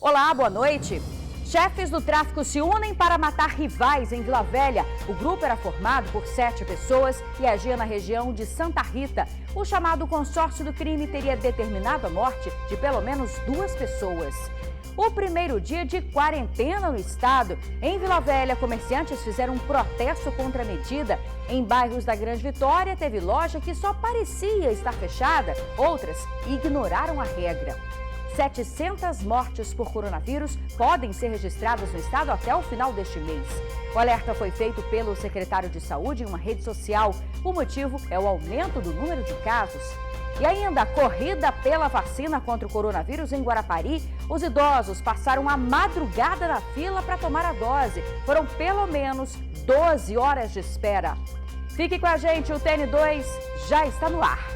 Olá, boa noite. Chefes do tráfico se unem para matar rivais em Vila Velha. O grupo era formado por 7 pessoas e agia na região de Santa Rita. O chamado consórcio do crime teria determinado a morte de pelo menos 2 pessoas. O primeiro dia de quarentena no estado. Em Vila Velha, comerciantes fizeram um protesto contra a medida. Em bairros da Grande Vitória, teve loja que só parecia estar fechada. Outras ignoraram a regra. 700 mortes por coronavírus podem ser registradas no estado até o final deste mês. O alerta foi feito pelo secretário de Saúde em uma rede social. O motivo é o aumento do número de casos. E ainda a corrida pela vacina contra o coronavírus em Guarapari. Os idosos passaram a madrugada na fila para tomar a dose. Foram pelo menos 12 horas de espera. Fique com a gente, o TN2 já está no ar.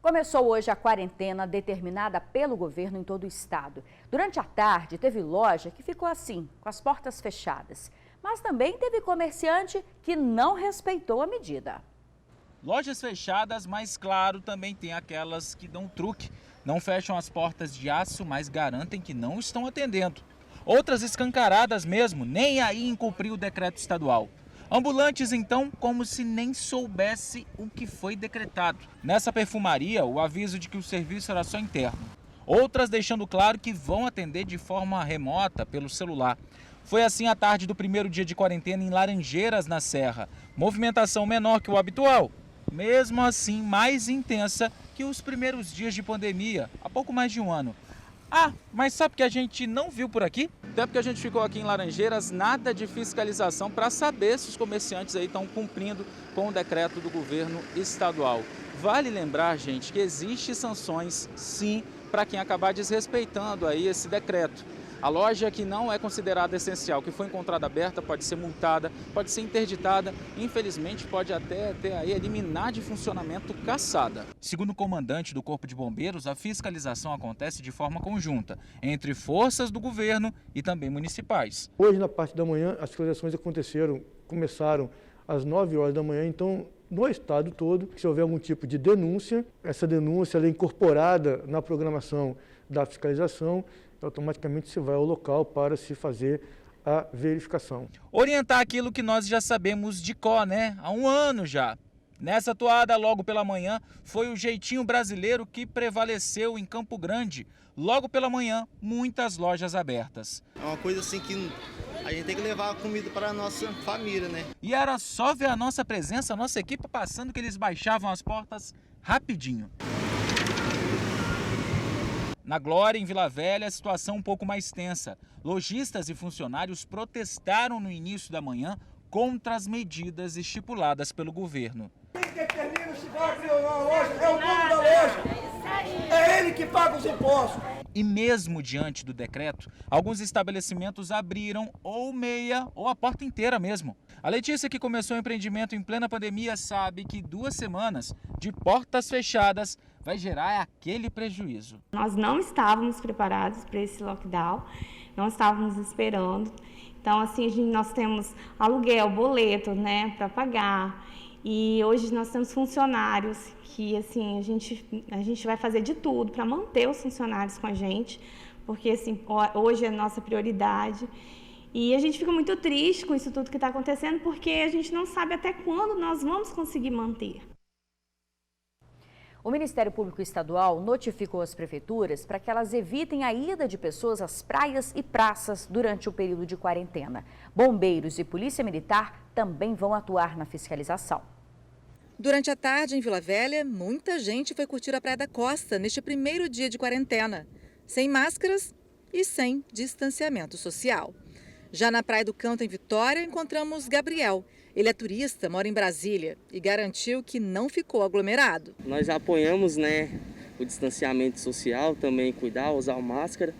Começou hoje a quarentena determinada pelo governo em todo o estado. Durante a tarde, teve loja que ficou assim, com as portas fechadas. Mas também teve comerciante que não respeitou a medida. Lojas fechadas, mas claro, também tem aquelas que dão truque. Não fecham as portas de aço, mas garantem que não estão atendendo. Outras escancaradas mesmo, nem aí em cumprir o decreto estadual. Ambulantes, então, como se nem soubesse o que foi decretado. Nessa perfumaria, o aviso de que o serviço era só interno. Outras deixando claro que vão atender de forma remota, pelo celular. Foi assim a tarde do primeiro dia de quarentena em Laranjeiras, na Serra. Movimentação menor que o habitual. Mesmo assim, mais intensa que os primeiros dias de pandemia, há pouco mais de um ano. Ah, mas sabe o que a gente não viu por aqui? Até porque a gente ficou aqui em Laranjeiras, nada de fiscalização para saber se os comerciantes aí estão cumprindo com o decreto do governo estadual. Vale lembrar, gente, que existem sanções, sim, para quem acabar desrespeitando aí esse decreto. A loja que não é considerada essencial, que foi encontrada aberta, pode ser multada, pode ser interditada, infelizmente pode até ter aí liminar de funcionamento cassada. Segundo o comandante do Corpo de Bombeiros, a fiscalização acontece de forma conjunta, entre forças do governo e também municipais. Hoje, na parte da manhã, as fiscalizações começaram às 9 horas da manhã, então no estado todo, se houver algum tipo de denúncia, essa denúncia ela é incorporada na programação da fiscalização, automaticamente se vai ao local para se fazer a verificação. Orientar aquilo que nós já sabemos de cor, né? Há um ano já. Nessa toada, logo pela manhã, foi o jeitinho brasileiro que prevaleceu em Campo Grande. Logo pela manhã, muitas lojas abertas. É uma coisa assim que a gente tem que levar a comida para a nossa família, né? E era só ver a nossa presença, a nossa equipe passando, que eles baixavam as portas rapidinho. Na Glória, em Vila Velha, a situação um pouco mais tensa. Lojistas e funcionários protestaram no início da manhã contra as medidas estipuladas pelo governo. Quem determina se vai abrir ou não a loja é o dono da loja. É ele que paga os impostos. E mesmo diante do decreto, alguns estabelecimentos abriram ou meia ou a porta inteira mesmo. A Letícia, que começou o empreendimento em plena pandemia, sabe que 2 semanas de portas fechadas vai gerar aquele prejuízo. Nós não estávamos preparados para esse lockdown, não estávamos esperando. Então, assim, nós temos aluguel, boleto, né, para pagar. E hoje nós temos funcionários que, assim, a gente vai fazer de tudo para manter os funcionários com a gente, porque, assim, hoje é a nossa prioridade. E a gente fica muito triste com isso tudo que está acontecendo, porque a gente não sabe até quando nós vamos conseguir manter. O Ministério Público Estadual notificou as prefeituras para que elas evitem a ida de pessoas às praias e praças durante o período de quarentena. Bombeiros e Polícia Militar também vão atuar na fiscalização. Durante a tarde, em Vila Velha, muita gente foi curtir a Praia da Costa neste primeiro dia de quarentena, sem máscaras e sem distanciamento social. Já na Praia do Canto, em Vitória, encontramos Gabriel. Ele é turista, mora em Brasília e garantiu que não ficou aglomerado. Nós apoiamos, o distanciamento social, também cuidar, usar máscara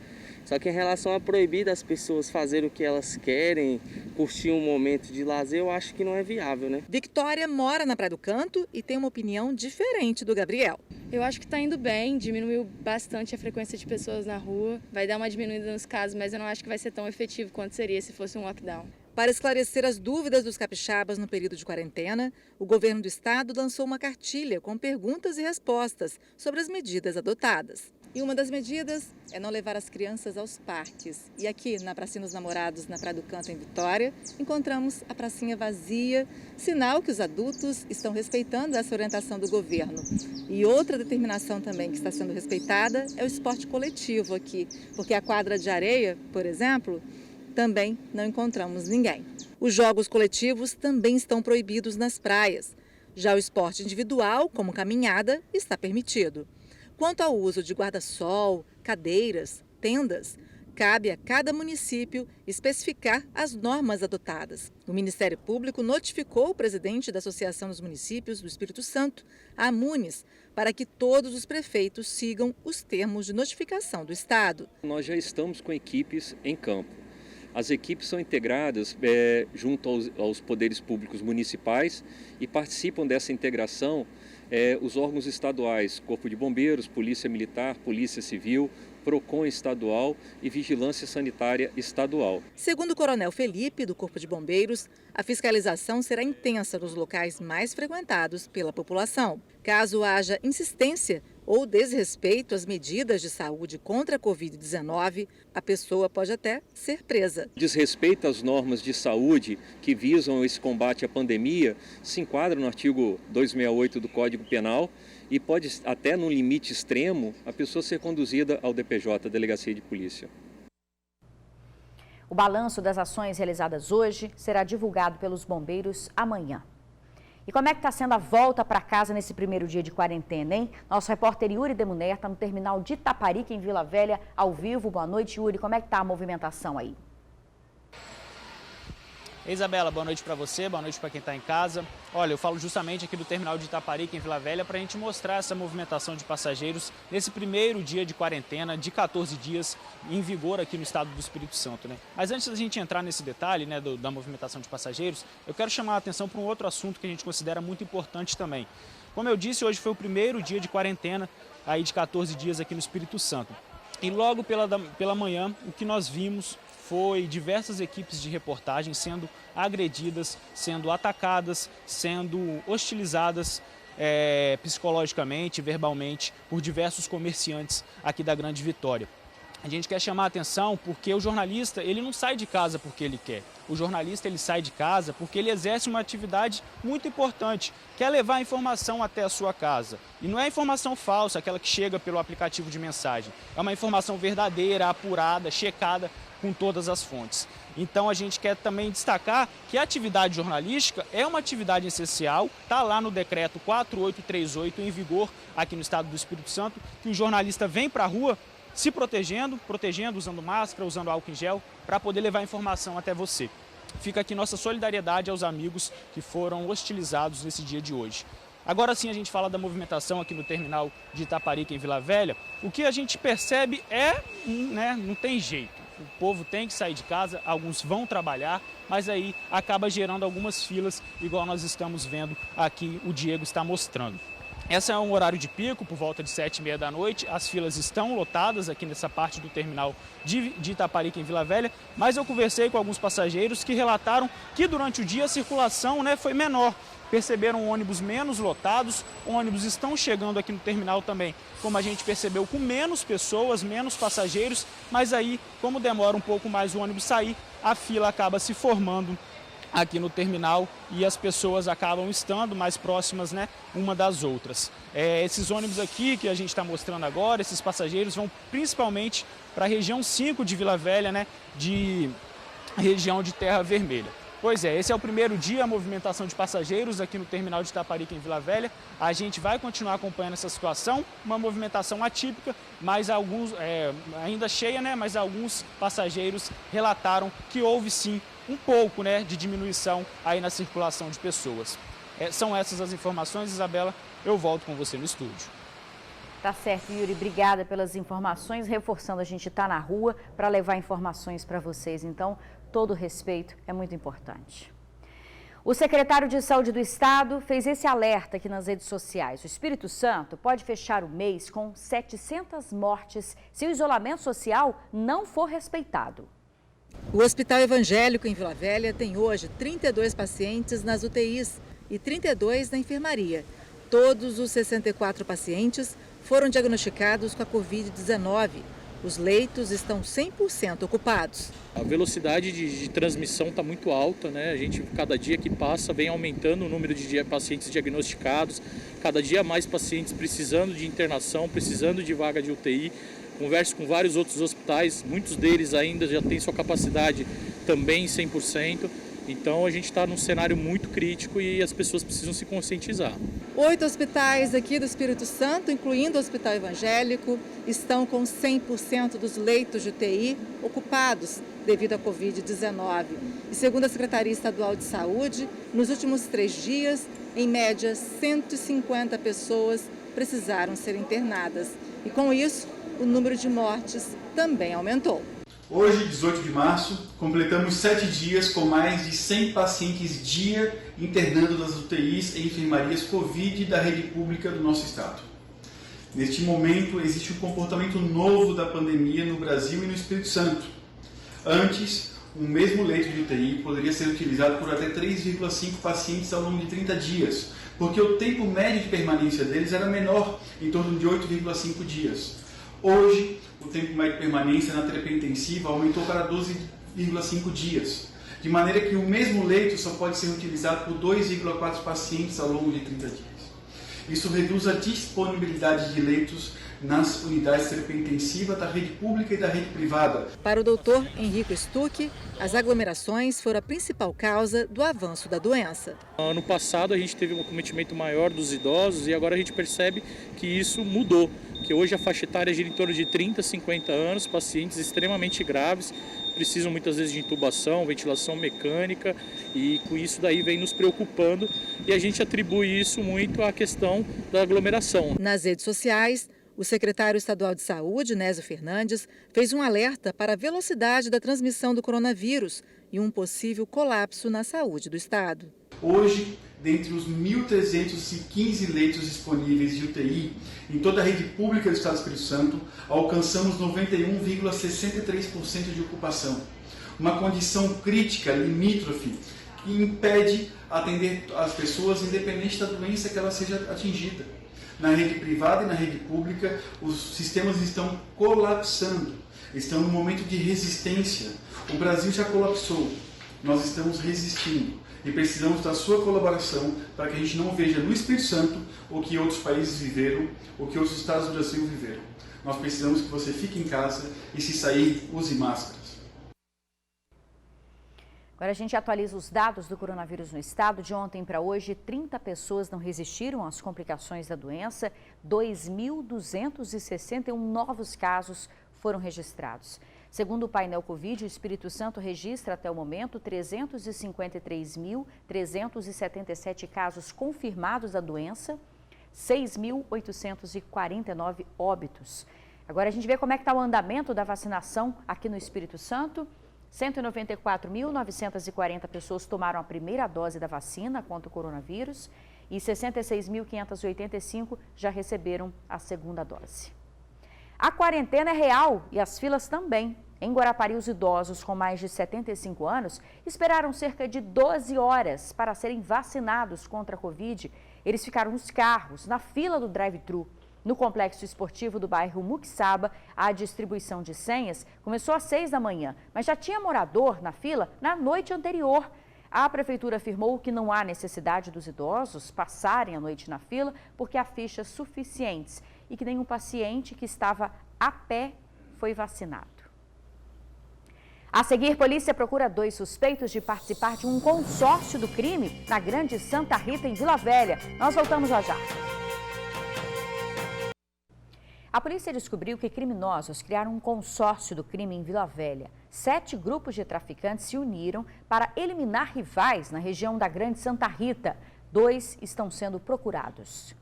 Só que em relação a proibir das pessoas fazerem o que elas querem, curtir um momento de lazer, eu acho que não é viável, né? Victória mora na Praia do Canto e tem uma opinião diferente do Gabriel. Eu acho que está indo bem, diminuiu bastante a frequência de pessoas na rua, vai dar uma diminuída nos casos, mas eu não acho que vai ser tão efetivo quanto seria se fosse um lockdown. Para esclarecer as dúvidas dos capixabas no período de quarentena, o governo do estado lançou uma cartilha com perguntas e respostas sobre as medidas adotadas. E uma das medidas é não levar as crianças aos parques. E aqui, na Pracinha dos Namorados, na Praia do Canto, em Vitória, encontramos a pracinha vazia, sinal que os adultos estão respeitando essa orientação do governo. E outra determinação também que está sendo respeitada é o esporte coletivo aqui, porque a quadra de areia, por exemplo, também não encontramos ninguém. Os jogos coletivos também estão proibidos nas praias. Já o esporte individual, como caminhada, está permitido. Quanto ao uso de guarda-sol, cadeiras, tendas, cabe a cada município especificar as normas adotadas. O Ministério Público notificou o presidente da Associação dos Municípios do Espírito Santo, a AMUNES, para que todos os prefeitos sigam os termos de notificação do Estado. Nós já estamos com equipes em campo. As equipes são integradas junto aos poderes públicos municipais e participam dessa integração os órgãos estaduais, Corpo de Bombeiros, Polícia Militar, Polícia Civil, PROCON estadual e Vigilância Sanitária estadual. Segundo o Coronel Felipe, do Corpo de Bombeiros, a fiscalização será intensa nos locais mais frequentados pela população. Caso haja insistência ou desrespeito às medidas de saúde contra a Covid-19, a pessoa pode até ser presa. Desrespeito às normas de saúde que visam esse combate à pandemia se enquadra no artigo 268 do Código Penal e pode, até num limite extremo, a pessoa ser conduzida ao DPJ, Delegacia de Polícia. O balanço das ações realizadas hoje será divulgado pelos bombeiros amanhã. E como é que está sendo a volta para casa nesse primeiro dia de quarentena, hein? Nosso repórter Yuri Demuner está no terminal de Itaparica, em Vila Velha, ao vivo. Boa noite, Yuri. Como é que está a movimentação aí? Isabela, boa noite para você, boa noite para quem está em casa. Olha, eu falo justamente aqui do terminal de Itaparica, em Vila Velha, para a gente mostrar essa movimentação de passageiros nesse primeiro dia de quarentena, de 14 dias em vigor aqui no estado do Espírito Santo, né? Mas antes da gente entrar nesse detalhe, né, da movimentação de passageiros, eu quero chamar a atenção para um outro assunto que a gente considera muito importante também. Como eu disse, hoje foi o primeiro dia de quarentena aí de 14 dias aqui no Espírito Santo. E logo pela manhã, o que nós vimos foi diversas equipes de reportagem sendo agredidas, sendo atacadas, sendo hostilizadas psicologicamente, verbalmente, por diversos comerciantes aqui da Grande Vitória. A gente quer chamar a atenção porque o jornalista, ele não sai de casa porque ele quer. O jornalista, ele sai de casa porque ele exerce uma atividade muito importante, que é levar a informação até a sua casa. E não é informação falsa, aquela que chega pelo aplicativo de mensagem. É uma informação verdadeira, apurada, checada com todas as fontes. Então a gente quer também destacar que a atividade jornalística é uma atividade essencial, está lá no decreto 4838 em vigor aqui no estado do Espírito Santo, que o jornalista vem para a rua se protegendo, usando máscara, usando álcool em gel, para poder levar informação até você. Fica aqui nossa solidariedade aos amigos que foram hostilizados nesse dia de hoje. Agora sim a gente fala da movimentação aqui no terminal de Itaparica, em Vila Velha. O que a gente percebe não tem jeito. O povo tem que sair de casa, alguns vão trabalhar, mas aí acaba gerando algumas filas, igual nós estamos vendo aqui, o Diego está mostrando. Esse é um horário de pico, por volta de 7h30 da noite, as filas estão lotadas aqui nessa parte do terminal de Itaparica, em Vila Velha, mas eu conversei com alguns passageiros que relataram que durante o dia a circulação foi menor. Perceberam ônibus menos lotados, ônibus estão chegando aqui no terminal também, como a gente percebeu, com menos pessoas, menos passageiros, mas aí, como demora um pouco mais o ônibus sair, a fila acaba se formando aqui no terminal e as pessoas acabam estando mais próximas, uma das outras. Esses ônibus aqui que a gente está mostrando agora, esses passageiros vão principalmente para a região 5 de Vila Velha, de região de Terra Vermelha. Pois é, esse é o primeiro dia, a movimentação de passageiros aqui no terminal de Itaparica, em Vila Velha. A gente vai continuar acompanhando essa situação, uma movimentação atípica, mas alguns, ainda cheia, mas alguns passageiros relataram que houve sim um pouco de diminuição aí na circulação de pessoas. São essas as informações, Isabela. Eu volto com você no estúdio. Tá certo, Yuri, obrigada pelas informações, reforçando, a gente está na rua para levar informações para vocês, então todo o respeito é muito importante. O secretário de Saúde do Estado fez esse alerta aqui nas redes sociais. O Espírito Santo pode fechar o mês com 700 mortes se o isolamento social não for respeitado. O Hospital Evangélico em Vila Velha tem hoje 32 pacientes nas UTIs e 32 na enfermaria. Todos os 64 pacientes foram diagnosticados com a Covid-19. Os leitos estão 100% ocupados. A velocidade de transmissão está muito alta, né? A gente, cada dia que passa, vem aumentando o número de pacientes diagnosticados, cada dia mais pacientes precisando de internação, precisando de vaga de UTI. Converso com vários outros hospitais, muitos deles ainda já têm sua capacidade também 100%. Então a gente está num cenário muito crítico e as pessoas precisam se conscientizar. 8 hospitais aqui do Espírito Santo, incluindo o Hospital Evangélico, estão com 100% dos leitos de UTI ocupados devido à Covid-19. E segundo a Secretaria Estadual de Saúde, nos últimos 3 dias, em média, 150 pessoas precisaram ser internadas. E com isso, o número de mortes também aumentou. Hoje, 18 de março, completamos 7 dias com mais de 100 pacientes dia internando nas UTIs e enfermarias Covid da rede pública do nosso estado. Neste momento, existe um comportamento novo da pandemia no Brasil e no Espírito Santo. Antes, um mesmo leito de UTI poderia ser utilizado por até 3,5 pacientes ao longo de 30 dias, porque o tempo médio de permanência deles era menor, em torno de 8,5 dias. Hoje, o tempo médio de permanência na terapia intensiva aumentou para 12,5 dias, de maneira que o mesmo leito só pode ser utilizado por 2,4 pacientes ao longo de 30 dias. Isso reduz a disponibilidade de leitos nas unidades de terapia intensiva da rede pública e da rede privada. Para o doutor Henrico Stuck, as aglomerações foram a principal causa do avanço da doença. Ano passado a gente teve um acometimento maior dos idosos e agora a gente percebe que isso mudou, que hoje a faixa etária gira em torno de 30, 50 anos, pacientes extremamente graves, precisam muitas vezes de intubação, ventilação mecânica e com isso daí vem nos preocupando e a gente atribui isso muito à questão da aglomeração. Nas redes sociais, o secretário estadual de Saúde, Nésio Fernandes, fez um alerta para a velocidade da transmissão do coronavírus e um possível colapso na saúde do estado. Hoje, dentre os 1.315 leitos disponíveis de UTI em toda a rede pública do Estado do Espírito Santo, alcançamos 91,63% de ocupação. Uma condição crítica, limítrofe, que impede atender as pessoas independente da doença que ela seja atingida. Na rede privada e na rede pública, os sistemas estão colapsando, estão num momento de resistência. O Brasil já colapsou, nós estamos resistindo. E precisamos da sua colaboração para que a gente não veja no Espírito Santo o que outros países viveram, o que outros estados do Brasil viveram. Nós precisamos que você fique em casa e, se sair, use máscaras. Agora a gente atualiza os dados do coronavírus no estado. De ontem para hoje, 30 pessoas não resistiram às complicações da doença. 2.261 novos casos foram registrados. Segundo o painel Covid, o Espírito Santo registra até o momento 353.377 casos confirmados da doença, 6.849 óbitos. Agora a gente vê como é que está o andamento da vacinação aqui no Espírito Santo. 194.940 pessoas tomaram a primeira dose da vacina contra o coronavírus e 66.585 já receberam a segunda dose. A quarentena é real e as filas também. Em Guarapari, os idosos com mais de 75 anos esperaram cerca de 12 horas para serem vacinados contra a Covid. Eles ficaram nos carros, na fila do drive-thru. No complexo esportivo do bairro Muquissaba, a distribuição de senhas começou às 6 da manhã, mas já tinha morador na fila na noite anterior. A prefeitura afirmou que não há necessidade dos idosos passarem a noite na fila porque há fichas suficientes e que nenhum paciente que estava a pé foi vacinado. A seguir, polícia procura 2 suspeitos de participar de um consórcio do crime na Grande Santa Rita, em Vila Velha. Nós voltamos já já. A polícia descobriu que criminosos criaram um consórcio do crime em Vila Velha. 7 grupos de traficantes se uniram para eliminar rivais na região da Grande Santa Rita. 2 estão sendo procurados.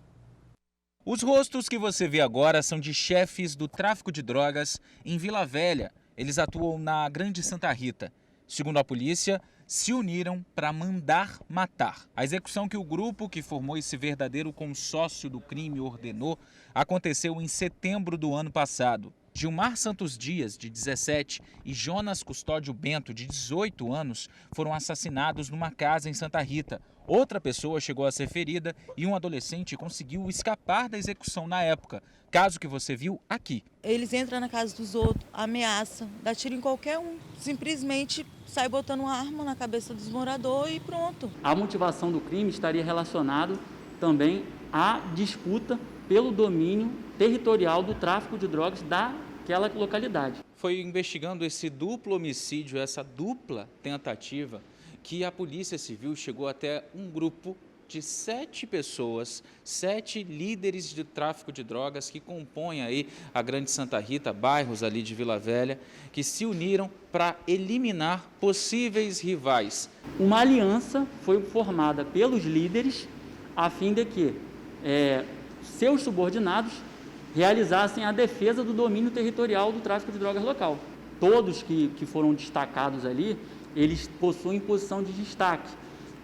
Os rostos que você vê agora são de chefes do tráfico de drogas em Vila Velha. Eles atuam na Grande Santa Rita. Segundo a polícia, se uniram para mandar matar. A execução que o grupo que formou esse verdadeiro consórcio do crime ordenou aconteceu em setembro do ano passado. Gilmar Santos Dias, de 17, e Jonas Custódio Bento, de 18 anos, foram assassinados numa casa em Santa Rita. Outra pessoa chegou a ser ferida e um adolescente conseguiu escapar da execução na época. Caso que você viu aqui. Eles entram na casa dos outros, ameaçam, dá tiro em qualquer um. Simplesmente sai botando uma arma na cabeça dos moradores e pronto. A motivação do crime estaria relacionado também à disputa pelo domínio territorial do tráfico de drogas daquela localidade. Foi investigando esse duplo homicídio, essa dupla tentativa, que a Polícia Civil chegou até um grupo de 7 pessoas, 7 líderes de tráfico de drogas que compõem aí a Grande Santa Rita, bairros ali de Vila Velha, que se uniram para eliminar possíveis rivais. Uma aliança foi formada pelos líderes a fim de que seus subordinados realizassem a defesa do domínio territorial do tráfico de drogas local. Todos que foram destacados ali, eles possuem posição de destaque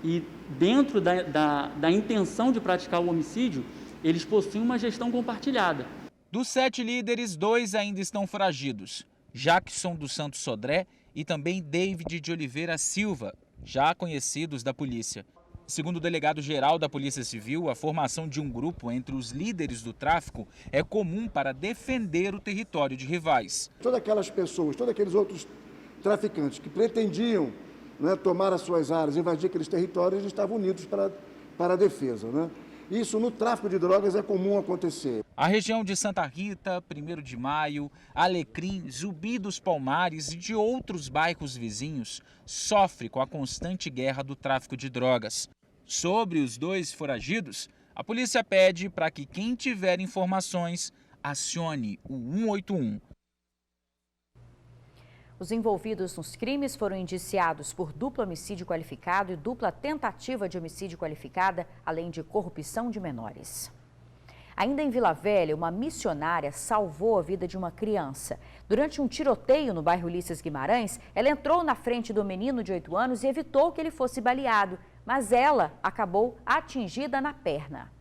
e dentro da intenção de praticar o homicídio, eles possuem uma gestão compartilhada. Dos 7 líderes, 2 ainda estão foragidos. Jackson dos Santos Sodré e também David de Oliveira Silva, já conhecidos da polícia. Segundo o delegado-geral da Polícia Civil, a formação de um grupo entre os líderes do tráfico é comum para defender o território de rivais. Todas aquelas pessoas, todos aqueles outros traficantes que pretendiam tomar as suas áreas, invadir aqueles territórios, eles estavam unidos para a defesa. Isso no tráfico de drogas é comum acontecer. A região de Santa Rita, 1º de Maio, Alecrim, Zumbi dos Palmares e de outros bairros vizinhos sofre com a constante guerra do tráfico de drogas. Sobre os 2 foragidos, a polícia pede para que quem tiver informações acione o 181. Os envolvidos nos crimes foram indiciados por duplo homicídio qualificado e dupla tentativa de homicídio qualificada, além de corrupção de menores. Ainda em Vila Velha, uma missionária salvou a vida de uma criança. Durante um tiroteio no bairro Ulisses Guimarães, ela entrou na frente do menino de 8 anos e evitou que ele fosse baleado, mas ela acabou atingida na perna.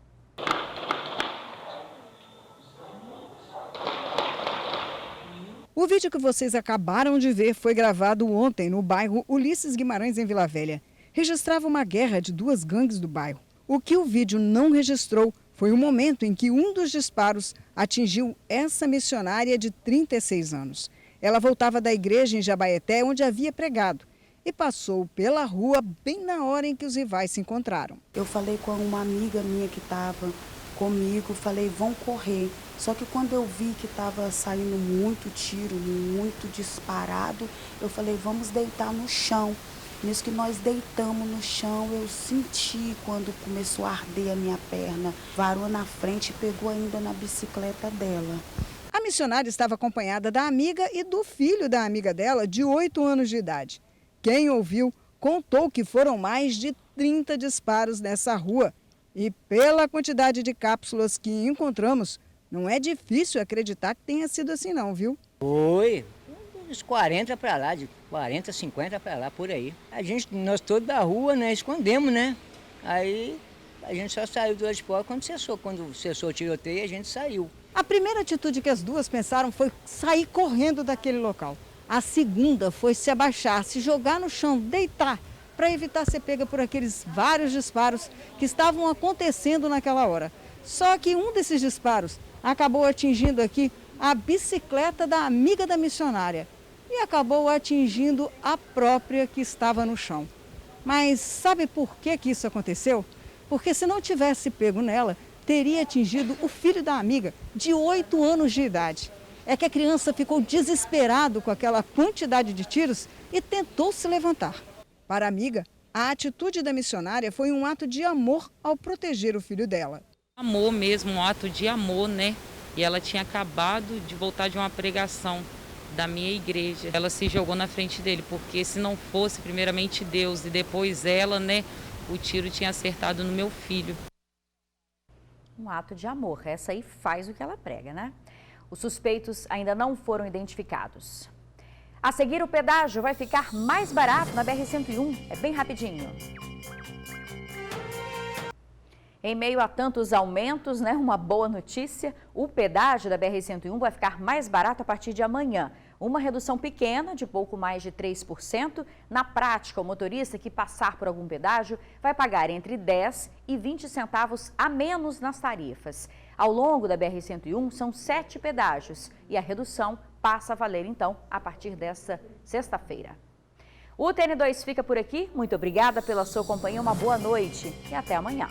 O vídeo que vocês acabaram de ver foi gravado ontem no bairro Ulisses Guimarães, em Vila Velha. Registrava uma guerra de 2 gangues do bairro. O que o vídeo não registrou foi o momento em que um dos disparos atingiu essa missionária de 36 anos. Ela voltava da igreja em Jabaeté, onde havia pregado, e passou pela rua bem na hora em que os rivais se encontraram. Eu falei com uma amiga minha que estava comigo, falei, vão correr. Só que quando eu vi que estava saindo muito tiro, muito disparado, eu falei, vamos deitar no chão. Nisso que nós deitamos no chão, eu senti quando começou a arder a minha perna. Varou na frente e pegou ainda na bicicleta dela. A missionária estava acompanhada da amiga e do filho da amiga dela, de 8 anos de idade. Quem ouviu contou que foram mais de 30 disparos nessa rua. E pela quantidade de cápsulas que encontramos, não é difícil acreditar que tenha sido assim não, viu? Foi, uns 40 para lá, de 40, 50 para lá, por aí. Nós todos da rua, escondemos, Aí a gente só saiu do lado de fora quando cessou o tiroteio, a gente saiu. A primeira atitude que as duas pensaram foi sair correndo daquele local. A segunda foi se abaixar, se jogar no chão, deitar, para evitar ser pega por aqueles vários disparos que estavam acontecendo naquela hora. Só que um desses disparos acabou atingindo aqui a bicicleta da amiga da missionária e acabou atingindo a própria que estava no chão. Mas sabe por que isso aconteceu? Porque se não tivesse pego nela, teria atingido o filho da amiga, de 8 anos de idade. É que a criança ficou desesperado com aquela quantidade de tiros e tentou se levantar. Para a amiga, a atitude da missionária foi um ato de amor ao proteger o filho dela. Amor mesmo, um ato de amor, E ela tinha acabado de voltar de uma pregação da minha igreja. Ela se jogou na frente dele, porque se não fosse primeiramente Deus e depois ela, o tiro tinha acertado no meu filho. Um ato de amor. Essa aí faz o que ela prega, né? Os suspeitos ainda não foram identificados. A seguir, o pedágio vai ficar mais barato na BR-101. É bem rapidinho. Em meio a tantos aumentos, né, uma boa notícia, o pedágio da BR-101 vai ficar mais barato a partir de amanhã. Uma redução pequena, de pouco mais de 3%. Na prática, o motorista que passar por algum pedágio vai pagar entre 10 e 20 centavos a menos nas tarifas. Ao longo da BR-101, são 7 pedágios e a redução passa a valer, então, a partir desta sexta-feira. O TN2 fica por aqui. Muito obrigada pela sua companhia, uma boa noite e até amanhã.